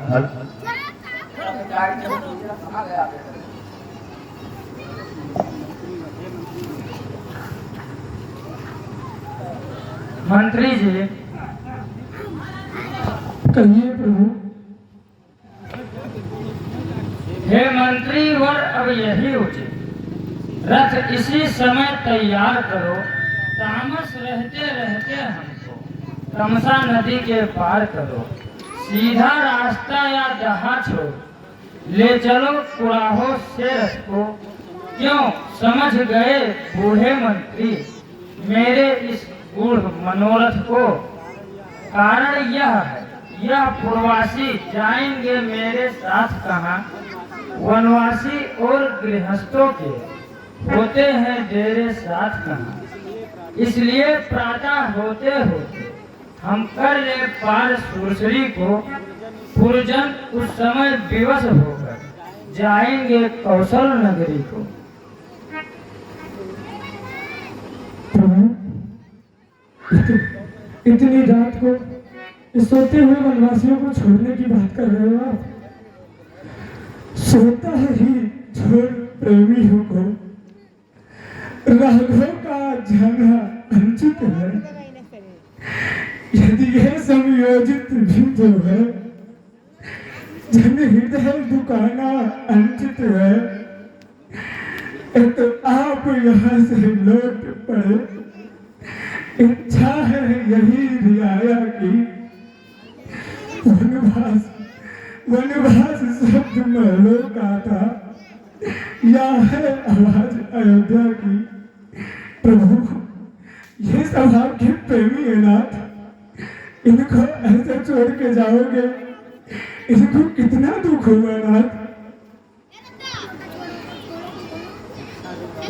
मंत्री जी कहिए प्रभु। हे मंत्री वर, अब यही उचित रथ इसी समय तैयार करो। तामस रहते रहते हमको तमसा नदी के पार करो। सीधा रास्ता या जहाँ छोड़ ले चलो कुराहो से रथ को। क्यों समझ गए बूढ़े मंत्री मेरे इस गूढ़ मनोरथ को? कारण यह है, यह पूर्ववासी जाएंगे मेरे साथ कहाँ। वनवासी और गृहस्थों के होते हैं डेरे साथ कहाँ। इसलिए प्रातः होते होते हम कर ले पार सुरसरी को। पुरजन उस समय विवश होकर जाएंगे कौशल नगरी को। प्रभु इतनी रात को इस सोते हुए वनवासियों को छोड़ने की बात कर रहे हो आप? सोता ही छोड़ प्रेमियों को राघव का जाना अनुचित है। यदि यह संयोजित भी तो है, जन हृदय दुकाना अनुचित है, तो आप यहाँ से लौट पड़े। इच्छा है यही रियाया की। वनवास शब्द महलों का था, या है आवाज अयोध्या की। प्रभु ये सब आपके प्रेमी है नाथ, इनको ऐसे छोड़ के जाओगे, इनको कितना दुख होगा नाथ।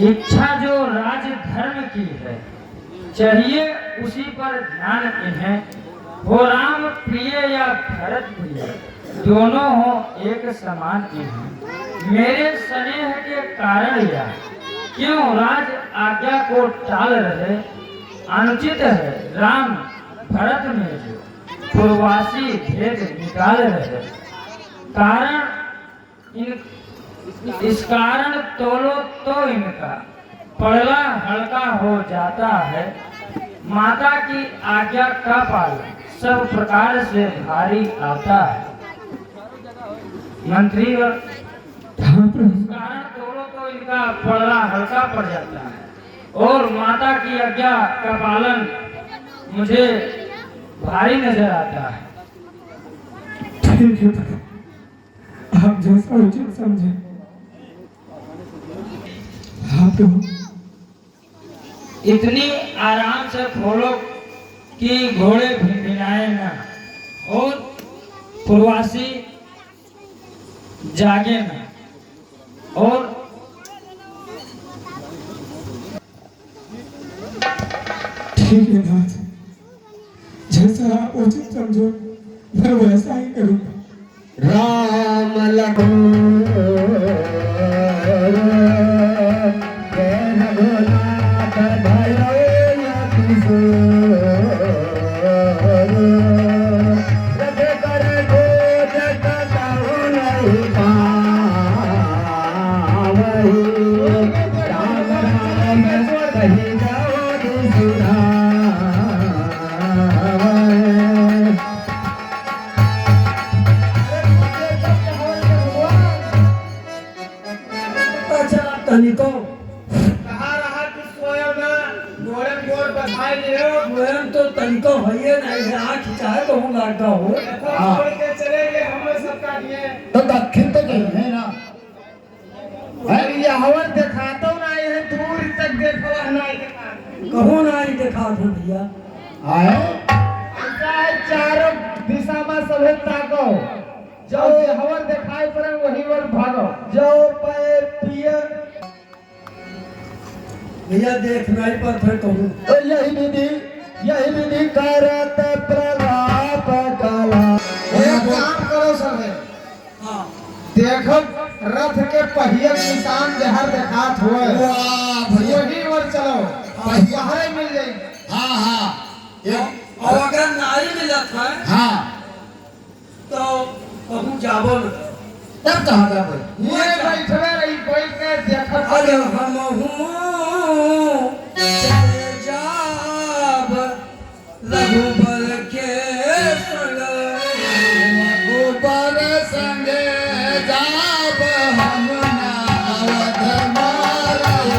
इच्छा जो राज धर्म की है, चाहिए उसी पर ध्यान इन्हें। हो राम प्रिय या भरत प्रिय, दोनों हो एक समान इन्हें। मेरे स्नेह के कारण या क्यों राज आज्ञा को टाल रहे। अनुचित है राम भरत में जो पूर्ववासी भेद निकाल रहे। कारण इस कारण तोलो तो इनका पड़ला हल्का हो जाता है। माता की आज्ञा का पालन सब प्रकार से भारी आता है। मंत्री कारण तोलो तो इनका पड़ला हल्का पड़ जाता है और माता की आज्ञा का पालन मुझे भारी नजर आता है। ठीक है, आप जैसा उचित समझे। हाँ प्रभु। इतनी आराम से खोलो कि घोड़े भिनभिनाए ना और पूर्ववासी जागे ना। और ठीक है नाथ, जैसा आप उचित समझो मैं वैसा ही करूँगा। राम लखन तो तनिको भैया नहीं आँख चाहे तो हूँ लाटा हो। तो दक्षिण तो कहीं है ना, हवन दिखाता हूँ ना, ये दूर तक देखो नहीं दिखा। कहो ना ही दिखा दो भैया। चारों दिशा में सभी ताको, जो हवन दिखाई पड़े वही वर भागो। जो पैर पिए भैया देखना ही पर फिर कहूँ तो यही विधि करत प्रलाप कला। एक काम करो सब, देखो रथ के पहिया निशान जहर दिखात हुए वही और चलो बाहर मिल जाएंगे। हाँ हाँ और अगर नारी मिलत है हाँ तो कहूँ जाबो न तब कहाँ जाबो ये बैठवे रही बैठ के देखत अरे हम हूँ चले जाब रघुबर के संग ऊपर संगे जाब हम ना अवध मारब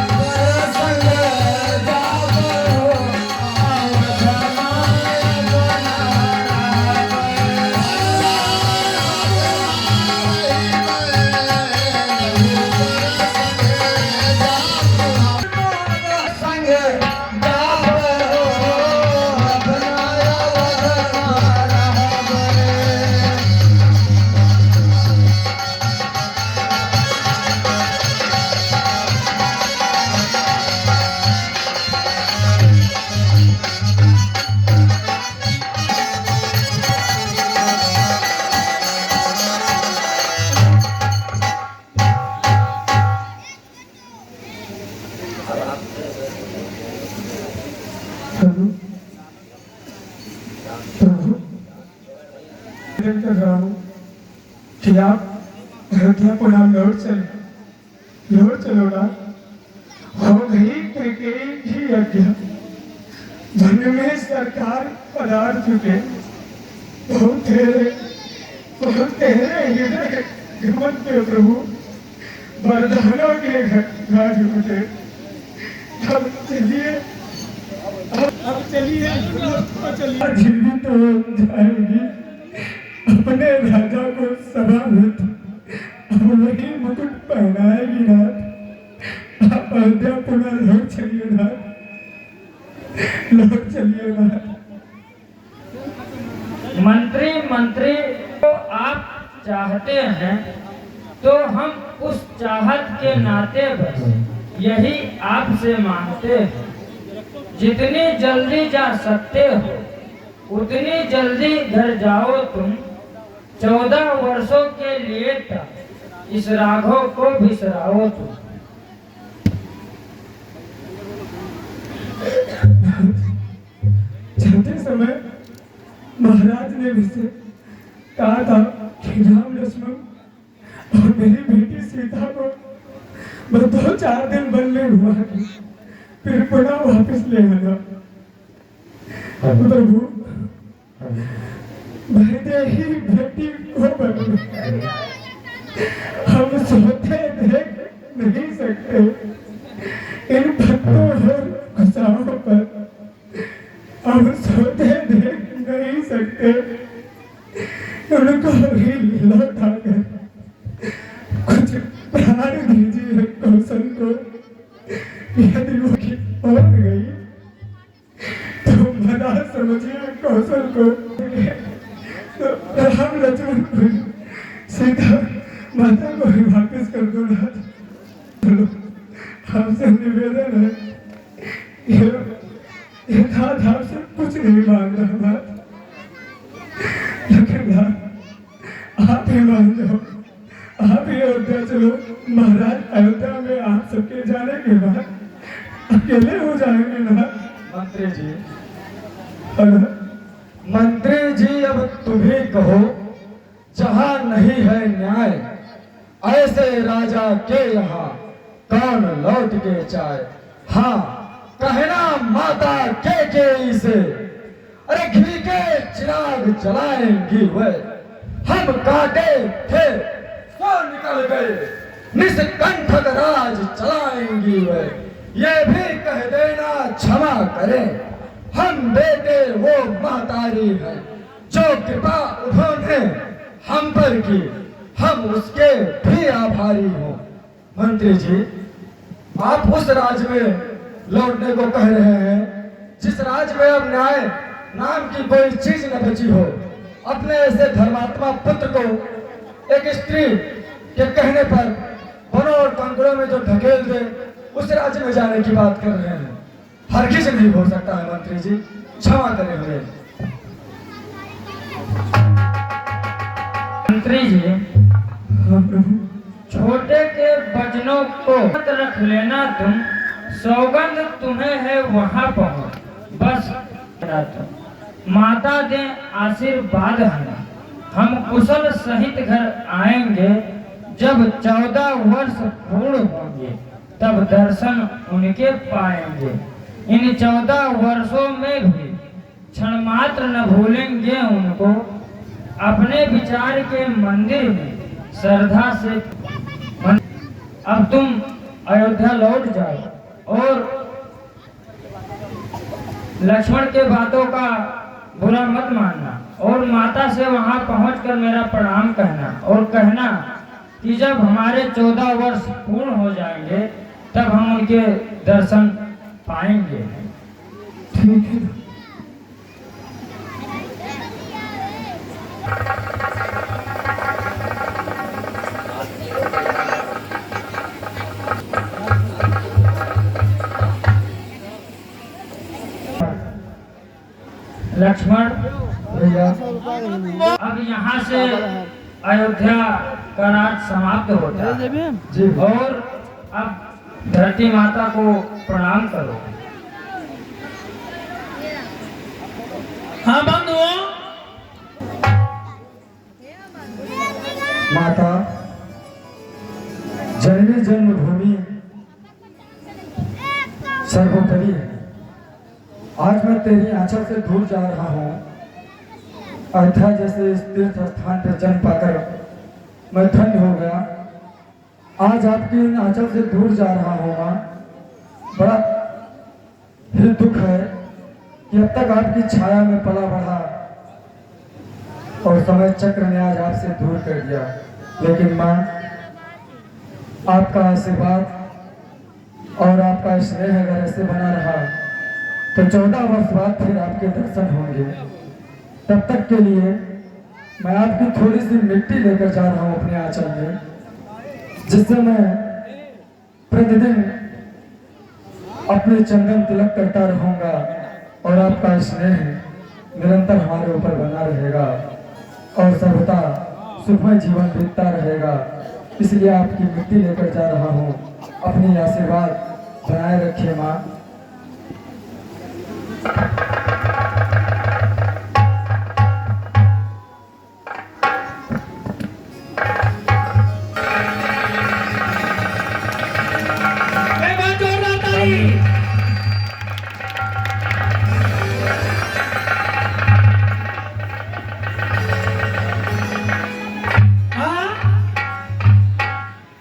ऊपर संगे जाब अवध मारब संगे जाब प्रभु प्रभु निवेदन कर रहा हूँ कि आप अयोध्या पुनः लौट चलो ना। हो गई कैकेयी की आज्ञा, वन में सरकार पधार चुके। बहुत तेरे हृदय घमंड के प्रभु वरदानों के घर उठे। अब चलिए जीवित हो जाएगी अपने राजा को सभा में, अब वही मुकुट पहनाएगी नाथ। आप अयोध्या पुनः लौट चलिए नाथ, लौट चलिए नाथ। मंत्री तो आप चाहते हैं तो हम उस चाहत के नाते बस यही आपसे मांगते हैं, जितनी जल्दी जा सकते हो उतनी जल्दी घर जाओ तुम। 14 वर्षों के लिए तक इस राघव को बिसराओ तुम। चलते समय महाराज ने मुझसे कहा था कि राम लक्ष्मण और मेरी बेटी सीता को मैं 2-4 दिन वन में हुआ कि फिर पुनः वापस ले आना। प्रभु मैं ही बेटी को हम सोते देख नहीं सकते इन भक्तों और गुस्साओं पर, हम सोते देख नहीं सकते। उनको भी लौटा कर कुछ प्राण दीजिए कौशल को। यदि वो पहुंच गई तो मना समझिए कौशल को, तो राम लक्ष्मण को सीता माता को ही वापस कर दो ना। चलो आपसे निवेदन है, ये नाथ आपसे कुछ नहीं मांग रहा बात, लेकिन आप ही मान जाओ, आप ही अयोध्या चलो। महाराज अयोध्या में आप सबके जाने के बाद अकेले हो जाएंगे ना। मंत्री जी, मंत्री जी अब तुम ही कहो, जहाँ नहीं है न्याय ऐसे राजा के यहाँ कौन लौट के जाए। हाँ कहना माता के से, अरे घी के चिराग जलाएंगी वे, हम काटे थे सो निकल गए, निष्कंठक राज चलाएंगी वे। ये भी कह देना क्षमा करें, हम बेटे वो महतारी है, जो कृपा उन्होंने हम पर की, हम उसके भी आभारी हो। मंत्री जी, आप उस राज्य में लौटने को कह रहे हैं जिस राज्य में अब न्याय नाम की कोई चीज न बची हो। अपने ऐसे धर्मात्मा पुत्र को एक स्त्री के कहने पर वनों और कंकड़ों में जो ढकेल दे, उस राज्य में जाने की बात कर रहे हैं। हरगिज नहीं हो सकता है मंत्री जी, क्षमा करें हमें। मंत्री जी, छोटे के वचनों को मत रख लेना तुम, सौगंध तुम्हें है वहां पहुंच, बस माता दे आशीर्वाद हमें। हम कुशल सहित घर आएंगे। जब 14 वर्ष पूर्ण होंगे तब दर्शन उनके पाएंगे। इन 14 वर्षों में भी क्षण मात्र न भूलेंगे उनको। अपने विचार के मंदिर में श्रद्धा से अब तुम अयोध्या लौट जाओ और लक्ष्मण के बातों का बुरा मत मानना और माता से वहां पहुंचकर मेरा प्रणाम कहना और कहना कि जब हमारे 14 वर्ष पूर्ण हो जाएंगे तब हम उनके दर्शन पाएंगे। ठीक है। लक्ष्मण, भैया अब यहाँ से अयोध्या का राज समाप्त होता है जी और अब धरती माता को प्रणाम करो। हाँ बंधु, माता, जननी जन्मभूमि सर्वोपरि है। आज मैं तेरी आंचल से दूर जा रहा हूँ। अयोध्या जैसे इस तीर्थ स्थान पर जन्म पाकर मैं धन्य हो गया। आज आपकी इन आंचल से दूर जा रहा हूँ माँ। बड़ा ही दुख है कि अब तक आपकी छाया में पला बढ़ा और समय चक्र ने आज आपसे दूर कर दिया। लेकिन माँ, आपका आशीर्वाद और आपका स्नेह अगर ऐसे बना रहा तो 14 वर्ष बाद फिर आपके दर्शन होंगे। तब तक के लिए मैं आपकी थोड़ी सी मिट्टी लेकर जा रहा हूँ अपने आंचल में, जिससे मैं प्रतिदिन अपने चंदन तिलक करता रहूँगा और आपका स्नेह निरंतर हमारे ऊपर बना रहेगा और सर्वदा सुखमय जीवन बीतता रहेगा। इसलिए आपकी मिट्टी लेकर जा रहा हूँ। अपनी आशीर्वाद बनाए रखिए माँ। मैं बात जोड़ रहा था।